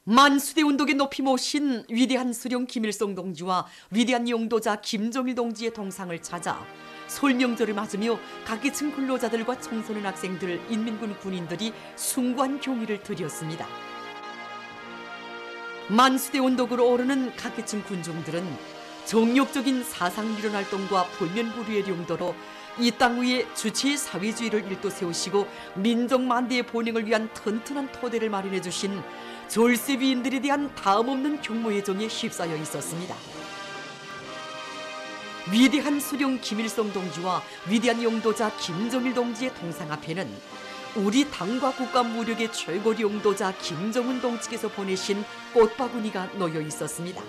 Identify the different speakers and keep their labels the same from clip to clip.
Speaker 1: 만수대 운동에 높이 모신 위대한 수령 김일성 동지와 위대한 용도자 김정일 동지의 동상을 찾아 설명절을 맞으며 각계층 근로자들과 청소년 학생들, 인민군 군인들이 숭고한 경의를 드렸습니다. 만수대 운동으로 오르는 각계층 군중들은 정력적인 사상 밀원 활동과 불면불위의 용도로 이 땅 위에 주체의 사회주의를 일도 세우시고 민족 만대의 본행을 위한 튼튼한 토대를 마련해 주신 졸세 위인들에 대한 다음없는 경모의 정에 휩싸여 있었습니다. 위대한 수령 김일성 동지와 위대한 용도자 김정일 동지의 동상 앞에는 우리 당과 국가 무력의 최고리 용도자 김정은 동지께서 보내신 꽃바구니가 놓여 있었습니다.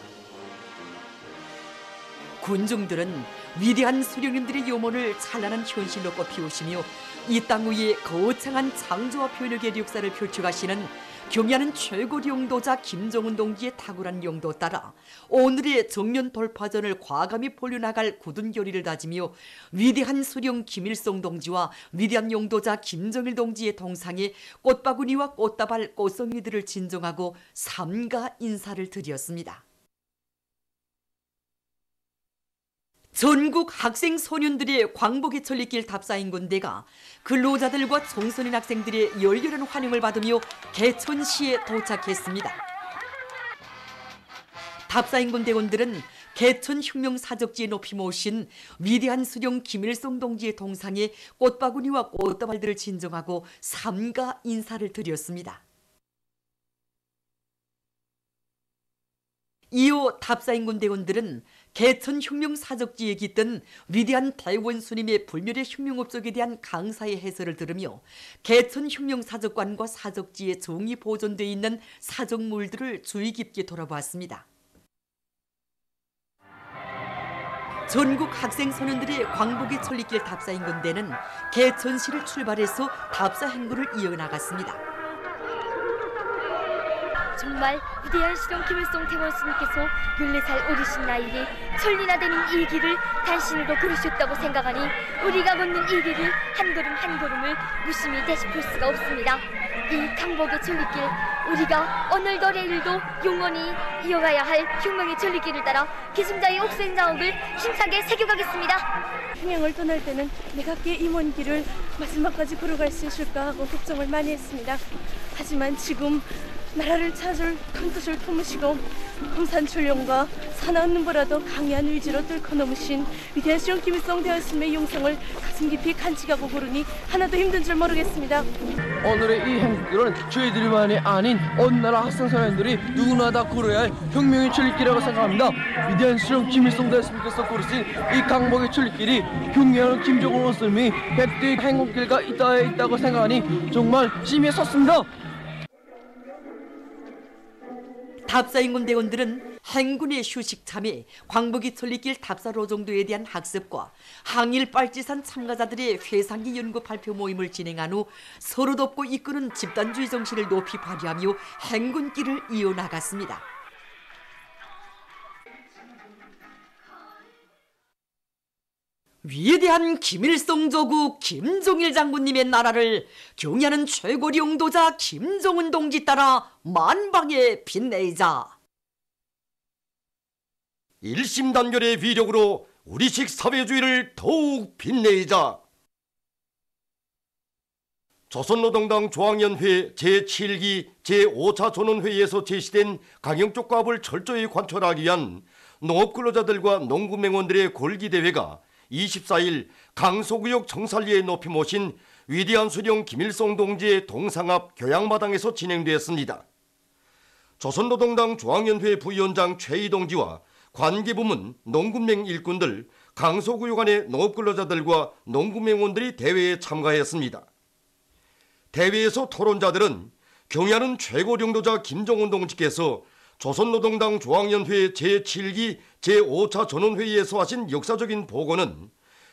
Speaker 1: 군중들은 위대한 수령님들의 유문을 찬란한 현실로 꽃피우시며 이 땅 위에 거창한 창조와 변혁의 역사를 펼쳐가시는 경의하는 최고리 용도자 김정은 동지의 탁월한 용도 따라 오늘의 정년 돌파전을 과감히 벌려나갈 굳은 결의를 다지며 위대한 수령 김일성 동지와 위대한 용도자 김정일 동지의 동상에 꽃바구니와 꽃다발, 꽃송이들을 진정하고 삼가 인사를 드렸습니다. 전국 학생 소년들의 광복의 천리길 답사인 군대가 근로자들과 청소년 학생들의 열렬한 환영을 받으며 개천시에 도착했습니다. 답사인 군대원들은 개천혁명사적지에 높이 모신 위대한 수령 김일성 동지의 동상에 꽃바구니와 꽃다발들을 진정하고 삼가 인사를 드렸습니다. 이후 답사인 군대원들은 개천혁명사적지에 깃든 위대한 대원수님의 불멸의 혁명업적에 대한 강사의 해설을 들으며 개천혁명사적관과 사적지에 정이 보존되어 있는 사적물들을 주의 깊게 돌아보았습니다. 전국 학생 소년들의 광복의 천리길 답사인 군대는 개천시를 출발해서 답사 행보를 이어나갔습니다.
Speaker 2: 정말 위대한 수령 김일성 대원수님께서 14살 어리신 나이에 천리나 되는 이 길을 단신으로 걸으셨다고 생각하니 우리가 걷는 이 길을 한 걸음 한 걸음을 무심히 되짚을 수가 없습니다. 이 강복의 천리길, 우리가 오늘도 내일도 영원히 이어가야 할 혁명의 천리길을 따라 계승자의 옥생 자옥을 힘차게 새겨가겠습니다.
Speaker 3: 평양을 떠날 때는 내각계 임원 길을 마지막까지 걸어갈 수 있을까 하고 걱정을 많이 했습니다. 하지만 지금 나라를 찾을 큰 뜻을 품으시고 금산출령과 사나운 눈보라도 강한 의지로 뚫고 넘으신 위대한 수령 김일성 대원수님의 용성을 가슴 깊이 간직하고 부르니 하나도 힘든 줄 모르겠습니다.
Speaker 4: 오늘의 이 행길은 저희들만이 아닌 온 나라 학생소년들이 누구나 다 걸어야 할 혁명의 천리길이라고 생각합니다. 위대한 수령 김일성 대원수님께서 걸으신 이 강복의 천리길이 경의하는 김정은 원수님이 백두의 행운길과 이 땅에 있다고 생각하니 정말 심히 섰습니다.
Speaker 1: 답사인 군대원들은 행군의 휴식 참에 광복의 천리길 답사로 정도에 대한 학습과 항일 빨치산 참가자들의 회상기 연구 발표 모임을 진행한 후 서로 돕고 이끄는 집단주의 정신을 높이 발휘하며 행군길을 이어나갔습니다. 위대한 김일성 조국 김정일 장군님의 나라를 경의하는 최고리 용도자 김정은 동지 따라 만방에 빛내자.
Speaker 5: 일심단결의 위력으로 우리식 사회주의를 더욱 빛내자. 조선노동당 중앙연회 제7기 제5차 전원회의에서 제시된 강영적 과업을 철저히 관철하기 위한 농업근로자들과 농구맹원들의 골기대회가 24일 강서구역 정살리에 높이 모신 위대한 수령 김일성 동지의 동상 앞 교양마당에서 진행되었습니다. 조선노동당 중앙연회 부위원장 최희 동지와 관계부문, 농구맹 일꾼들, 강서구역 안의 농업근로자들과 농구맹원들이 대회에 참가했습니다. 대회에서 토론자들은 경의하는 최고領導者 김정은 동지께서 조선노동당 중앙연회 제7기 제5차 전원회의에서 하신 역사적인 보고는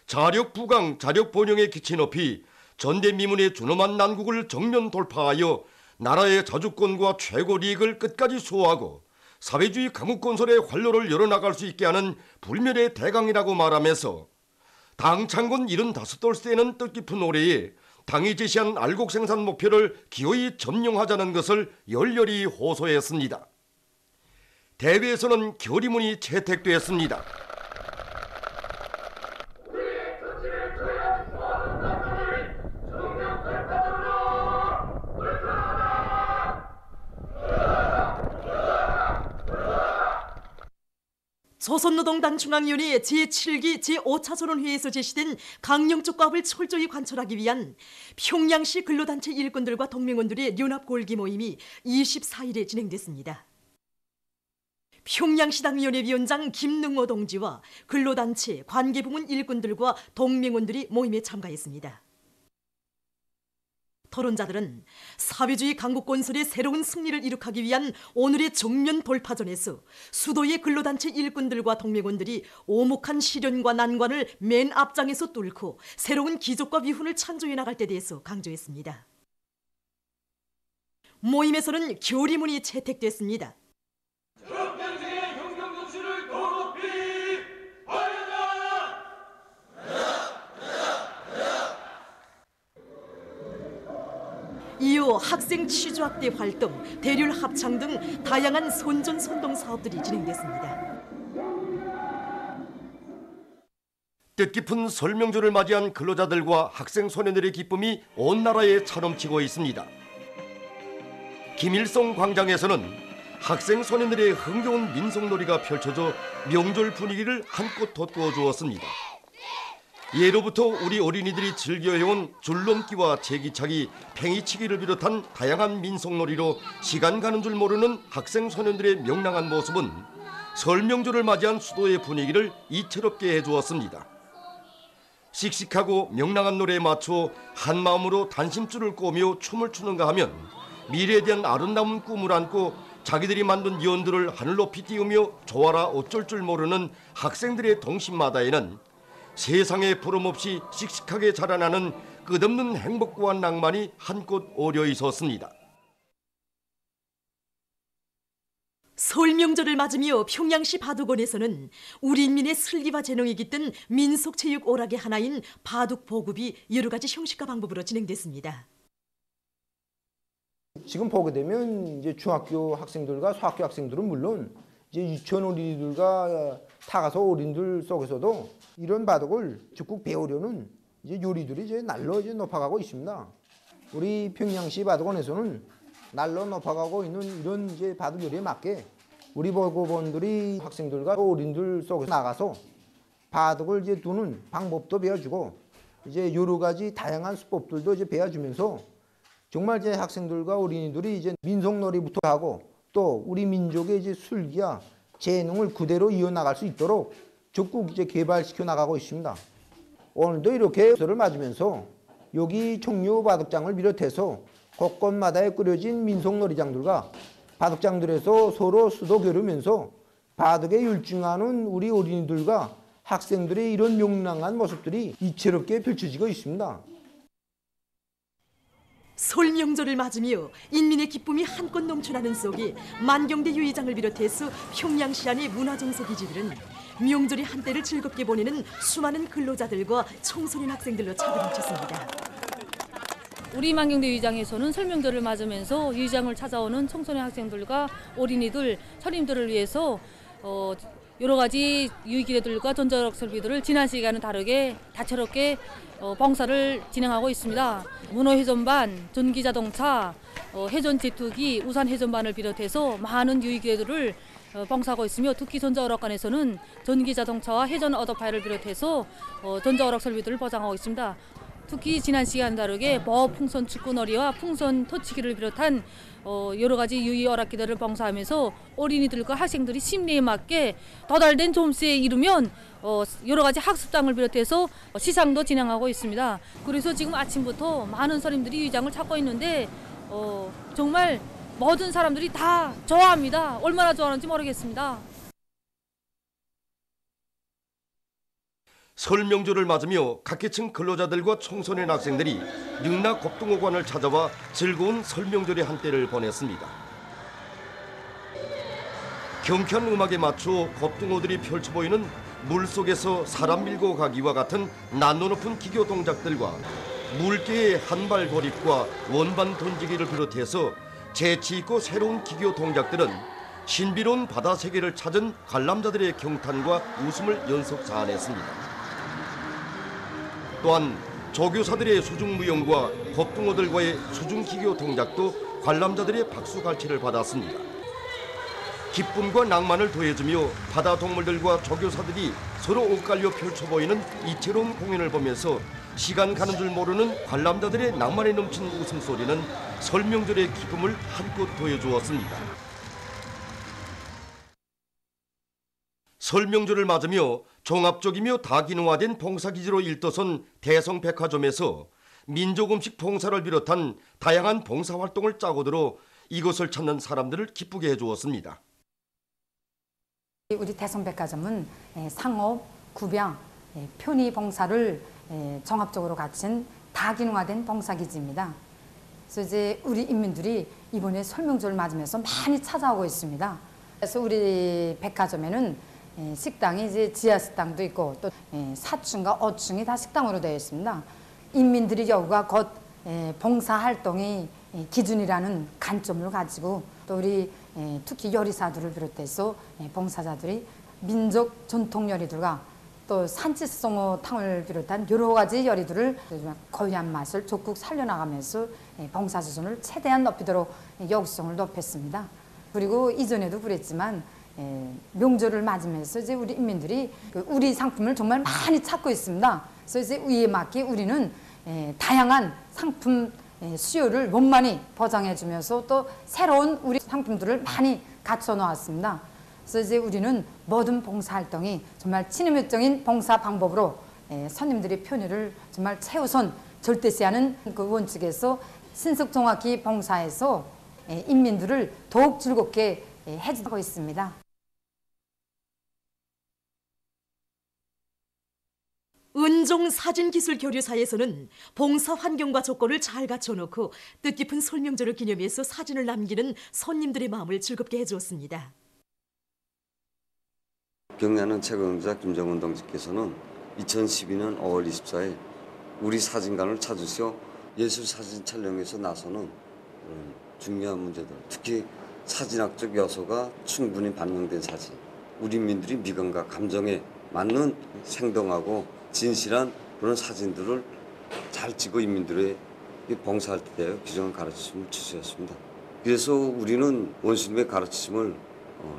Speaker 5: 자력 부강, 자력 번영의 기치 높이 전대미문의 준엄한 난국을 정면 돌파하여 나라의 자주권과 최고利益을 끝까지 수호하고 사회주의 강국 건설의 활로를 열어나갈 수 있게 하는 불멸의 대강이라고 말하면서 당 창건 75돌째는 뜻깊은 올해에 당이 제시한 알곡 생산 목표를 기어이 점령하자는 것을 열렬히 호소했습니다. 대회에서는 결의문이 채택되었습니다.
Speaker 1: 조선노동당 중앙위원회 제7기 제5차 전원회의에서 제시된 강령적 과업을 철저히 관철하기 위한 평양시 근로단체 일꾼들과 동맹원들의 연합골기 모임이 24일에 진행됐습니다. 평양시당위원회 위원장 김능호 동지와 근로단체, 관계부문 일꾼들과 동맹원들이 모임에 참가했습니다. 토론자들은 사회주의 강국 건설의 새로운 승리를 이룩하기 위한 오늘의 정면 돌파전에서 수도의 근로단체 일꾼들과 동맹원들이 오목한 시련과 난관을 맨 앞장에서 뚫고 새로운 기적과 위훈을 창조해 나갈 때 대해서 강조했습니다. 모임에서는 결의문이 채택됐습니다. 이후 학생 취조학대 활동, 대률 합창 등 다양한 선전선동 사업들이 진행됐습니다.
Speaker 5: 뜻깊은 설명절을 맞이한 근로자들과 학생 소년들의 기쁨이 온 나라에 차넘치고 있습니다. 김일성 광장에서는 학생 소년들의 흥겨운 민속놀이가 펼쳐져 명절 분위기를 한껏 돋구어 주었습니다. 예로부터 우리 어린이들이 즐겨해온 줄넘기와 제기차기, 팽이치기를 비롯한 다양한 민속놀이로 시간 가는 줄 모르는 학생 소년들의 명랑한 모습은 설 명절을 맞이한 수도의 분위기를 이채롭게 해주었습니다. 씩씩하고 명랑한 노래에 맞춰 한마음으로 단심줄을 꼬며 춤을 추는가 하면 미래에 대한 아름다운 꿈을 안고 자기들이 만든 연들을 하늘 높이 띄우며 좋아라 어쩔 줄 모르는 학생들의 동심마다에는 세상에 부름없이 씩씩하게 자라나는 끝없는 행복과 낭만이 한껏 어려 있었습니다.
Speaker 1: 설 명절을 맞으며 평양시 바둑원에서는 우리 인민의 슬기와 재능이 깃든 민속체육 오락의 하나인 바둑 보급이 여러 가지 형식과 방법으로 진행됐습니다.
Speaker 6: 지금 보게 되면 이제 중학교 학생들과 소학교 학생들은 물론 이제 유치원 어린이들과 타가서 어린이들 속에서도 이런 바둑을 적극 배우려는 이제 요리들이 이제 날로 이제 높아가고 있습니다. 우리 평양시 바둑원에서는 날로 높아가고 있는 이런 이제 바둑 요리에 맞게 우리 보급원들이 학생들과 어린이들 속에서 나가서 바둑을 이제 두는 방법도 배워주고 이제 여러 가지 다양한 수법들도 이제 배워주면서 정말 이제 학생들과 어린이들이 이제 민속놀이부터 하고 또 우리 민족의 이제 술기와 재능을 그대로 이어나갈 수 있도록 적극 이제 개발시켜 나가고 있습니다. 오늘도 이렇게 설을 맞으면서 여기 청류 바둑장을 비롯해서 곳곳마다에 꾸려진 민속놀이장들과 바둑장들에서 서로 수도 겨루면서 바둑에 열중하는 우리 어린이들과 학생들의 이런 명랑한 모습들이 이채롭게 펼쳐지고 있습니다.
Speaker 1: 설 명절을 맞으며 인민의 기쁨이 한껏 넘쳐나는 속에 만경대 유의장을 비롯해서 평양시 안의 문화정서기지들은 명절의 한때를 즐겁게 보내는 수많은 근로자들과 청소년 학생들로 차고 넘쳤습니다.
Speaker 7: 우리 만경대 유의장에서는 설 명절을 맞으면서 유의장을 찾아오는 청소년 학생들과 어린이들, 선임들을 위해서 여러 가지 유의기계들과 전자력 설비들을 지난 시기와는 다르게 다채롭게 봉사를 진행하고 있습니다. 문어회전반, 전기자동차, 회전제투기, 우산회전반을 비롯해서 많은 유의기계들을 봉사하고 있으며 특히 전자어락관에서는 전기자동차와 회전 어도파일을 비롯해서 전자어락 설비들을 보장하고 있습니다. 특히 지난 시기와는 다르게 풍선 축구놀이와 풍선 터치기를 비롯한 여러 가지 유의 어락기들을 봉사하면서 어린이들과 학생들이 심리에 맞게 도달된 점수에 이르면 여러 가지 학습장을 비롯해서 시상도 진행하고 있습니다. 그래서 지금 아침부터 많은 선임들이 유의장을 찾고 있는데 정말 모든 사람들이 다 좋아합니다. 얼마나 좋아하는지 모르겠습니다.
Speaker 5: 설 명절을 맞으며 각계층 근로자들과 청소년 학생들이 능락 겁등어관을 찾아와 즐거운 설 명절의 한때를 보냈습니다. 경쾌한 음악에 맞춰 겁등어들이 펼쳐 보이는 물속에서 사람 밀고 가기와 같은 난도 높은 기교 동작들과 물개의 한발 돌입과 원반 던지기를 비롯해서 재치 있고 새로운 기교 동작들은 신비로운 바다 세계를 찾은 관람자들의 경탄과 웃음을 연속 자아냈습니다. 또한 조교사들의 수중무용과 법등어들과의 수중기교 동작도 관람자들의 박수갈채를 받았습니다. 기쁨과 낭만을 더해주며 바다 동물들과 조교사들이 서로 엇갈려 펼쳐 보이는 이채로운 공연을 보면서 시간 가는 줄 모르는 관람자들의 낭만에 넘친 웃음소리는 설명절의 기쁨을 한껏 더해주었습니다. 설명절을 맞으며 종합적이며 다기능화된 봉사기지로 일떠선 대성백화점에서 민족음식 봉사를 비롯한 다양한 봉사활동을 짜고 들어 이것을 찾는 사람들을 기쁘게 해주었습니다.
Speaker 8: 우리 대성백화점은 상업, 구병, 편의 봉사를 종합적으로 갖춘 다기능화된 봉사기지입니다. 그래서 이제 우리 인민들이 이번에 설명절을 맞으면서 많이 찾아오고 있습니다. 그래서 우리 백화점에는 식당이 이제 지하 식당도 있고 또 4층과 5층이 다 식당으로 되어 있습니다. 인민들이 여기가 곧 봉사활동이 기준이라는 관점을 가지고 또 우리 특히 요리사들을 비롯해서 봉사자들이 민족 전통 요리들과 또 산치송어탕을 비롯한 여러 가지 요리들을 고유한 맛을 적극 살려나가면서 봉사 수준을 최대한 높이도록 역성을 높였습니다. 그리고 이전에도 그랬지만 명절을 맞으면서 이제 우리 인민들이 우리 상품을 정말 많이 찾고 있습니다. 그래서 이제 이에 맞게 우리는 다양한 상품 수요를 원만히 보장해주면서 또 새로운 우리 상품들을 많이 갖춰 놓았습니다. 그래서 이제 우리는 모든 봉사활동이 정말 친밀적인 봉사 방법으로 손님들의 편의를 정말 최우선 절대시하는 그 원칙에서 신속정확히 봉사해서 인민들을 더욱 즐겁게 해주고 있습니다.
Speaker 1: 은종 사진기술교류사에서는 봉사 환경과 조건을 잘 갖춰놓고 뜻깊은 설명절을 기념해서 사진을 남기는 손님들의 마음을 즐겁게 해주었습니다.
Speaker 9: 경야는 최강자 김정은 동지께서는 2012년 5월 24일 우리 사진관을 찾으셔 예술사진 촬영에서 나서는 중요한 문제들, 특히 사진학적 요소가 충분히 반영된 사진, 우리 민들이 미감과 감정에 맞는 생동하고 진실한 그런 사진들을 잘 찍어 인민들의 봉사할 때 대하여 규정한 가르침을 주셨습니다. 그래서 우리는 원수님의 가르침을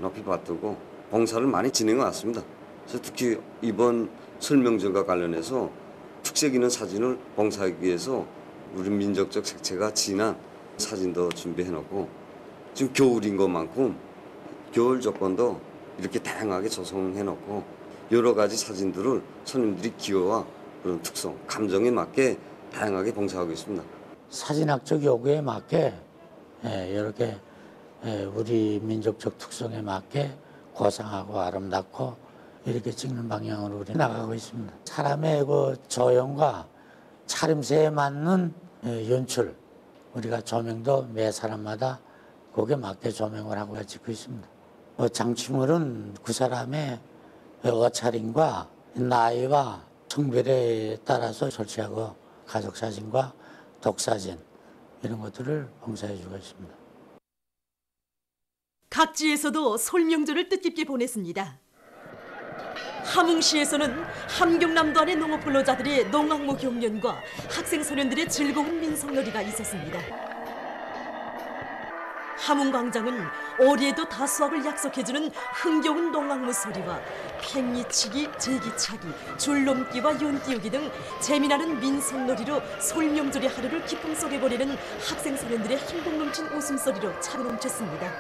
Speaker 9: 높이 받들고 봉사를 많이 진행해 왔습니다. 그래서 특히 이번 설명절과 관련해서 특색 있는 사진을 봉사하기 위해서 우리 민족적 색채가 진한 사진도 준비해 놓고 지금 겨울인 것만큼 겨울 조건도 이렇게 다양하게 조성해 놓고 여러 가지 사진들을 손님들이 기호와 그런 특성, 감정에 맞게 다양하게 봉사하고 있습니다.
Speaker 10: 사진학적 요구에 맞게 이렇게 우리 민족적 특성에 맞게 고상하고 아름답고 이렇게 찍는 방향으로 우리 나가고 있습니다. 사람의 그 조형과 차림새에 맞는 연출, 우리가 조명도 매 사람마다 거기에 맞게 조명을 하고 찍고 있습니다. 장치물은 그 사람의 옷차림과 나이와 성별에 따라서 설치하고 가족사진과 독사진 이런 것들을 봉사해주고 있습니다.
Speaker 1: 각지에서도 설명절을 뜻깊게 보냈습니다. 함흥시에서는 함경남도 안의 농업 근로자들의 농악무 경연과 학생 소년들의 즐거운 민속놀이가 있었습니다. 함흥광장은 올해에도 다수확을 약속해주는 흥겨운 농악무 소리와 팽이치기, 제기차기, 줄넘기와 연띄우기 등 재미나는 민속놀이로 설명절의 하루를 기쁨 속에 보내는 학생 소년들의 행복 넘친 웃음소리로 차고 넘쳤습니다.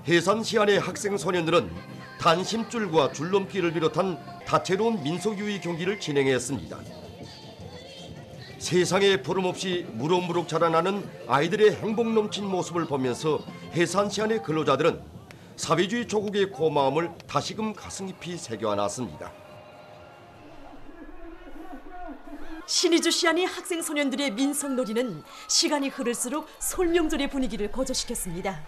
Speaker 5: 해산시 안의 학생 소년들은 단심줄과 줄넘기를 비롯한 다채로운 민속유희 경기를 진행했습니다. 세상에 부름없이 무럭무럭 자라나는 아이들의 행복 넘친 모습을 보면서 해산시 안의 근로자들은 사회주의 조국의 고마움을 다시금 가슴 깊이 새겨안았습니다.
Speaker 1: 신의주시 안의 학생 소년들의 민속놀이는 시간이 흐를수록 설명절의 분위기를 고조시켰습니다.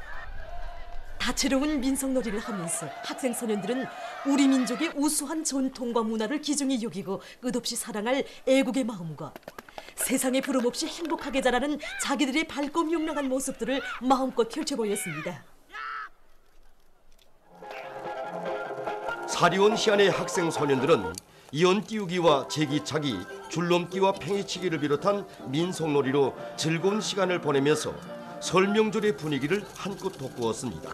Speaker 1: 다채로운 민속놀이를 하면서 학생 소년들은 우리 민족의 우수한 전통과 문화를 귀중히 여기고 끝없이 사랑할 애국의 마음과 세상에 부름없이 행복하게 자라는 자기들의 밝고 용랑한 모습들을 마음껏 펼쳐보였습니다.
Speaker 5: 사리온 시안의 학생 소년들은 연띄우기와 제기차기, 줄넘기와 팽이치기를 비롯한 민속놀이로 즐거운 시간을 보내면서 설 명절의 분위기를 한껏 돋구었습니다.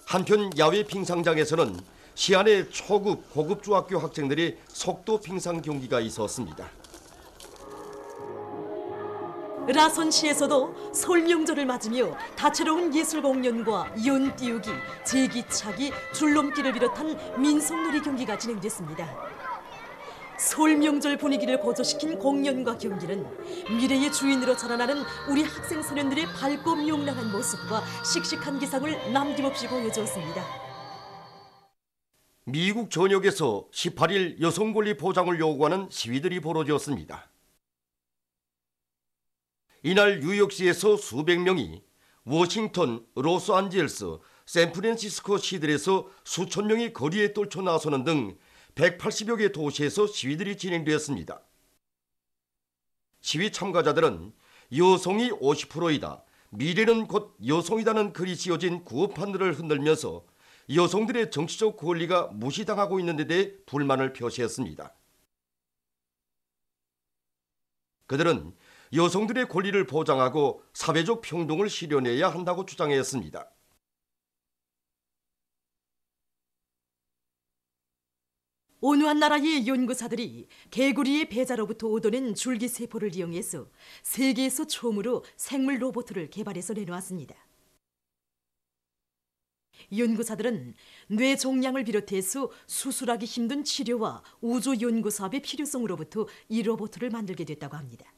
Speaker 5: 한편 야외 빙상장에서는 시안의 초급, 고급 중학교 학생들의 속도 빙상 경기가 있었습니다.
Speaker 1: 라선시에서도 설 명절을 맞으며 다채로운 예술 공연과 연띄우기, 제기차기, 줄넘기를 비롯한 민속놀이 경기가 진행됐습니다. 설 명절 분위기를 고조시킨 공연과 경기는 미래의 주인으로 자라나는 우리 학생 소년들의 밝고 용랑한 모습과 씩씩한 기상을 남김없이 보여주었습니다.
Speaker 5: 미국 전역에서 18일 여성 권리 보장을 요구하는 시위들이 벌어졌습니다. 이날 뉴욕시에서 수백 명이, 워싱턴, 로스안젤레스, 샌프란시스코 시들에서 수천 명이 거리에 떨쳐 나서는 등 180여 개 도시에서 시위들이 진행되었습니다. 시위 참가자들은 여성이 50%이다, 미래는 곧 여성이다는 글이 씌워진 구호판들을 흔들면서 여성들의 정치적 권리가 무시당하고 있는 데 대해 불만을 표시했습니다. 그들은 여성들의 권리를 보장하고 사회적 평등을 실현해야 한다고 주장했습니다.
Speaker 1: 온유한 나라의 연구사들이 개구리의 배자로부터 얻어낸 줄기세포를 이용해서 세계에서 처음으로 생물 로봇을 개발해서 내놓았습니다. 연구사들은 뇌 종양을 비롯해서 수술하기 힘든 치료와 우주 연구 사업의 필요성으로부터 이 로봇을 만들게 됐다고 합니다.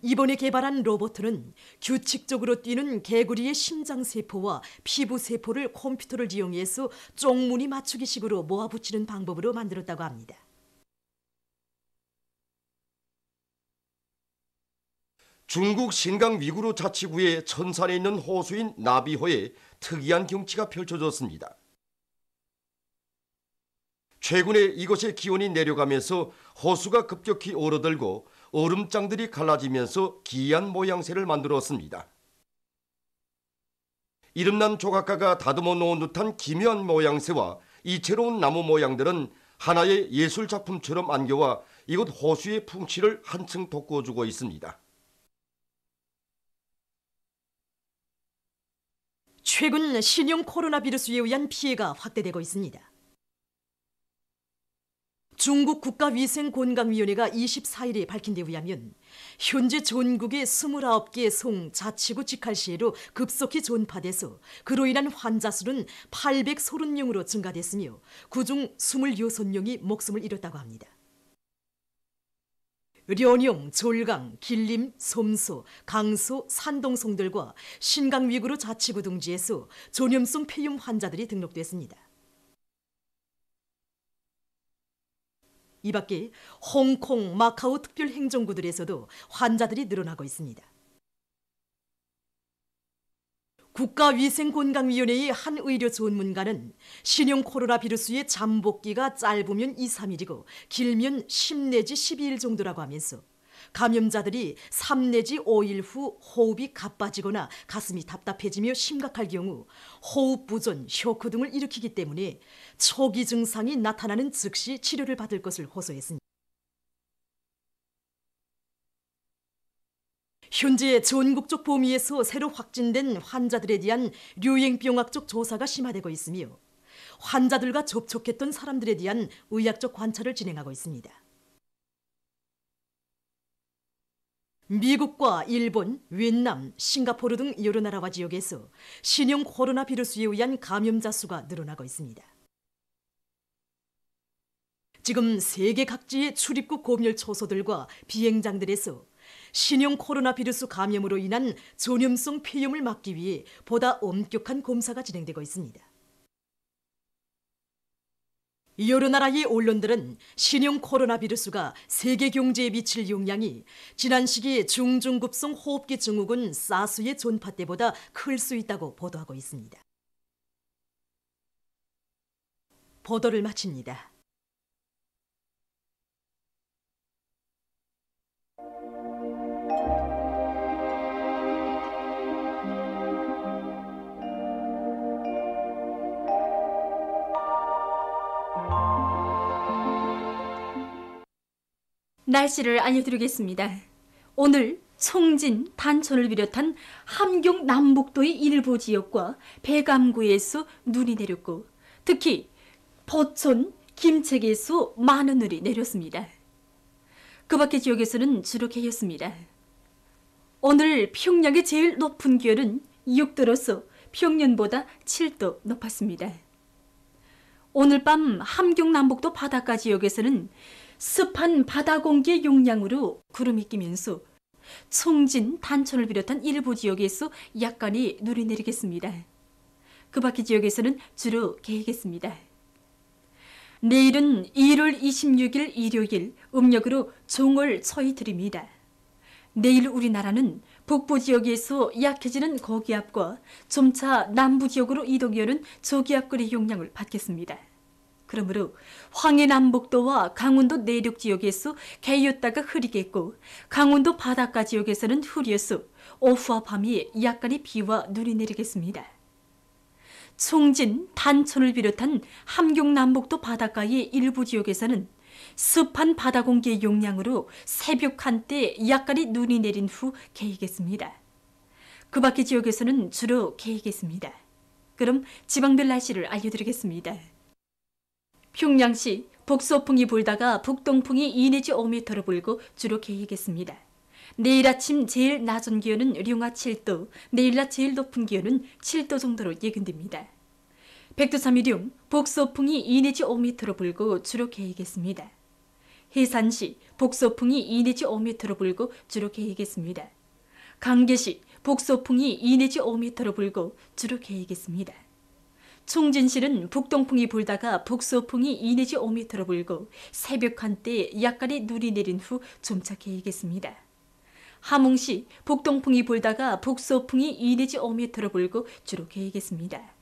Speaker 1: 이번에 개발한 로봇은 규칙적으로 뛰는 개구리의 심장세포와 피부세포를 컴퓨터를 이용해서 쪽무늬 맞추기식으로 모아붙이는 방법으로 만들었다고 합니다.
Speaker 5: 중국 신강 위구르 자치구의 천산에 있는 호수인 나비호에 특이한 경치가 펼쳐졌습니다. 최근에 이곳의 기온이 내려가면서 호수가 급격히 얼어들고 얼음장들이 갈라지면서 기이한 모양새를 만들었습니다. 이름난 조각가가 다듬어 놓은 듯한 기묘한 모양새와 이채로운 나무 모양들은 하나의 예술작품처럼 안겨와 이곳 호수의 풍치를 한층 돋구어주고 있습니다.
Speaker 1: 최근 신형 코로나 비루스에 의한 피해가 확대되고 있습니다. 중국 국가위생건강위원회가 24일에 밝힌 데 의하면 현재 전국의 29개 송, 자치구 직할시에로 급속히 전파돼서 그로 인한 환자 수는 830명으로 증가됐으며 그중 26명이 목숨을 잃었다고 합니다. 련용, 졸강, 길림, 솜소, 강소, 산동송들과 신강 위구르 자치구 등지에서 전염성 폐렴 환자들이 등록됐습니다. 이 밖에 홍콩, 마카오 특별행정구들에서도 환자들이 늘어나고 있습니다. 국가위생건강위원회의 한 의료 전문가는 신형 코로나 비루스의 잠복기가 짧으면 2, 3일이고 길면 10 내지 12일 정도라고 하면서 감염자들이 3 내지 5일 후 호흡이 가빠지거나 가슴이 답답해지며 심각할 경우 호흡 부전, 쇼크 등을 일으키기 때문에 초기 증상이 나타나는 즉시 치료를 받을 것을 호소했습니다. 현재 전국적 범위에서 새로 확진된 환자들에 대한 류행병학적 조사가 심화되고 있으며 환자들과 접촉했던 사람들에 대한 의학적 관찰을 진행하고 있습니다. 미국과 일본, 윈남, 싱가포르 등 여러 나라와 지역에서 신형 코로나 비루스에 의한 감염자 수가 늘어나고 있습니다. 지금 세계 각지의 출입국 검열 초소들과 비행장들에서 신형 코로나 비루스 감염으로 인한 전염성 폐렴을 막기 위해 보다 엄격한 검사가 진행되고 있습니다. 여러 나라의 언론들은 신형 코로나 바이러스가 세계 경제에 미칠 영향이 지난 시기 중증급성 호흡기 증후군 사스의 전파 때보다 클 수 있다고 보도하고 있습니다. 보도를 마칩니다.
Speaker 11: 날씨를 알려드리겠습니다. 오늘 송진, 단천을 비롯한 함경 남북도의 일부 지역과 배감구에서 눈이 내렸고 특히 포천, 김책에서 많은 눈이 내렸습니다. 그 밖의 지역에서는 주로 개였습니다. 오늘 평양의 제일 높은 기온은 6도로서 평년보다 7도 높았습니다. 오늘 밤 함경 남북도 바닷가 지역에서는 습한 바다 공기의 영향으로 구름이 끼면서 송진, 단천을 비롯한 일부 지역에서 약간의 눈이 내리겠습니다. 그 밖의 지역에서는 주로 개겠습니다. 내일은 1월 26일 일요일 음력으로 종월 초이틀입니다. 내일 우리나라는 북부 지역에서 약해지는 고기압과 점차 남부 지역으로 이동해오는 저기압골의 영향을 받겠습니다. 그러므로 황해남북도와 강원도 내륙 지역에서 개였다가 흐리겠고 강원도 바닷가 지역에서는 흐려서 오후와 밤에 약간의 비와 눈이 내리겠습니다. 송진, 단천을 비롯한 함경 남북도 바닷가의 일부 지역에서는 습한 바다 공기의 영향으로 새벽 한때 약간의 눈이 내린 후 개이겠습니다. 그 밖의 지역에서는 주로 개이겠습니다. 그럼 지방별 날씨를 알려드리겠습니다. 평양시 북서풍이 불다가 북동풍이 2 내지 5m로 불고 주로 개이겠습니다. 내일 아침 제일 낮은 기온은 령화 7도, 내일 낮 제일 높은 기온은 7도 정도로 예견됩니다. 백두산미령 북서풍이 2 내지 5m로 불고 주로 개이겠습니다. 해산시 북서풍이 2 내지 5m로 불고 주로 개이겠습니다. 강계시 북서풍이 2 내지 5m로 불고 주로 개이겠습니다. 총진시는 북동풍이 불다가 북서풍이 2 내지 5m로 불고 새벽 한때 약간의 눈이 내린 후 점차 개이겠습니다. 함흥시 북동풍이 불다가 북서풍이 2 내지 5m로 불고 주로 개이겠습니다.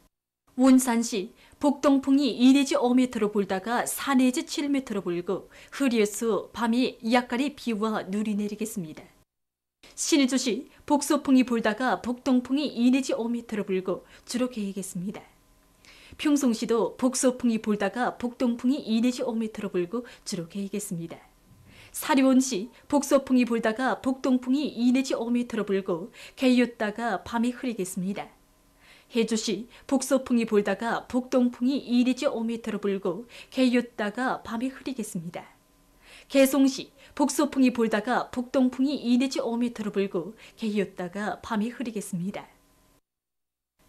Speaker 11: 원산시 북동풍이 2 내지 5m로 불다가 4 내지 7m로 불고 흐려서 밤에 약간의 비와 눈이 내리겠습니다. 신의주시 북서풍이 불다가 북동풍이 2 내지 5m로 불고 주로 개이겠습니다. 평송시도 북서풍이 불다가 북동풍이 2 내지 5m로 불고 주로 개이겠습니다. 사리원시 북서풍이 불다가 북동풍이 2 내지 5m로 불고 개였다가 밤에 흐리겠습니다. 해주시 북서풍이 불다가 북동풍이 2 내지 5m로 불고 개였다가 밤에 흐리겠습니다. 개송시 북서풍이 불다가 북동풍이 2 내지 5m로 불고 개였다가 밤에 흐리겠습니다.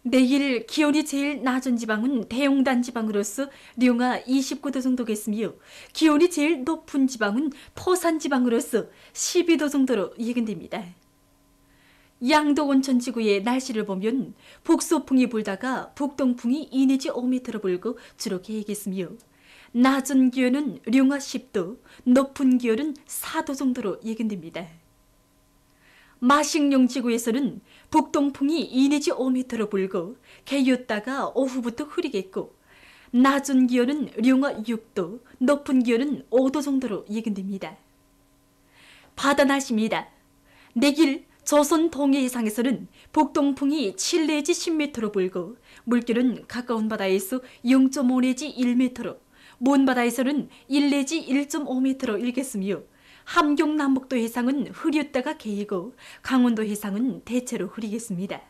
Speaker 11: 내일 기온이 제일 낮은 지방은 대용단 지방으로서 령화 29도 정도겠으며 기온이 제일 높은 지방은 토산 지방으로서 12도 정도로 예견됩니다. 양도 온천지구의 날씨를 보면 북서풍이 불다가 북동풍이 2 내지 5m로 불고 주로 개이겠으며 낮은 기온은 령화 10도, 높은 기온은 4도 정도로 예견됩니다. 마식령 지구에서는 북동풍이 2 내지 5m로 불고 개였다가 오후부터 흐리겠고 낮은 기온은 령화 6도, 높은 기온은 5도 정도로 예견됩니다. 바다 날씨입니다. 내일 조선 동해 해상에서는 북동풍이 7 내지 10m로 불고 물결은 가까운 바다에서 0.5 내지 1m로 먼 바다에서는 1 내지 1.5m로 일겠으며 함경 남북도 해상은 흐렸다가 개이고 강원도 해상은 대체로 흐리겠습니다.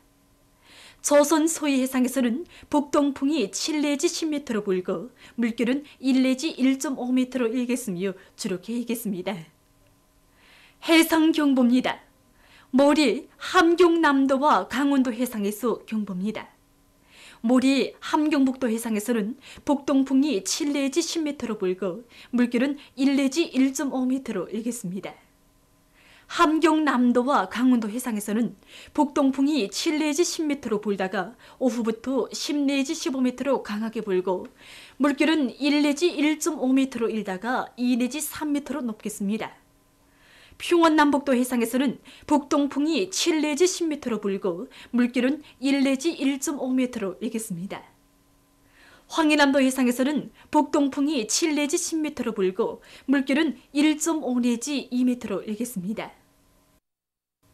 Speaker 11: 조선 소해 해상에서는 북동풍이 7 내지 10m로 불고 물결은 1 내지 1.5m로 일겠으며 주로 개이겠습니다. 해상 경보입니다. 모레 함경 남도와 강원도 해상에서 경보입니다. 모레 함경북도 해상에서는 북동풍이 7 내지 10m로 불고 물결은 1 내지 1.5m로 일겠습니다. 함경남도와 강원도 해상에서는 북동풍이 7 내지 10m로 불다가 오후부터 10 내지 15m로 강하게 불고 물결은 1 내지 1.5m로 일다가 2 내지 3m로 높겠습니다. 평원남북도 해상에서는 북동풍이 7 내지 10m로 불고 물결은 1 내지 1.5m로 일겠습니다. 황해남도 해상에서는 북동풍이 7 내지 10m로 불고 물결은 1.5 내지 2m로 일겠습니다.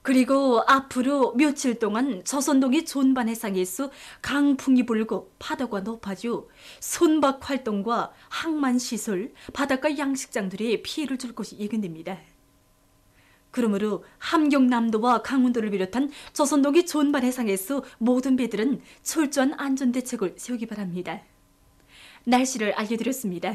Speaker 11: 그리고 앞으로 며칠 동안 조선동의 존반 해상에서 강풍이 불고 파도가 높아져 선박 활동과 항만시설, 바닷가 양식장들에 피해를 줄 것이 예견됩니다. 그러므로 함경남도와 강원도를 비롯한 조선동의 존반 해상에서 모든 배들은 철저한 안전대책을 세우기 바랍니다. 날씨를 알려드렸습니다.